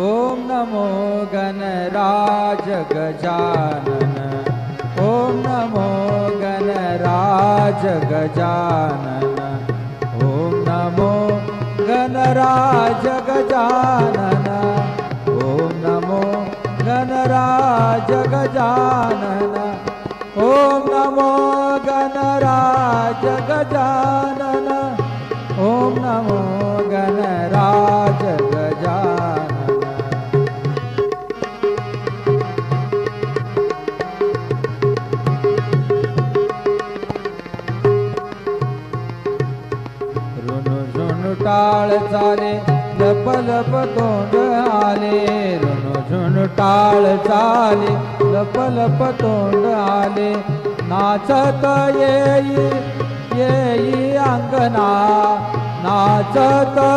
ओम नमो गणराज गजानन, ओम नमो गणराज गजानन, ओम नमो गणराज गजानन, ओम नमो गणराज गजानन, ओम नमो गणराज गजानन, ओम नमो गणराज गजानन. टाळ चाले लप लप तोंड आले, ऋण टाळ चाले लप लप तोंड आले. नाचत येई येई अंगना, नाचत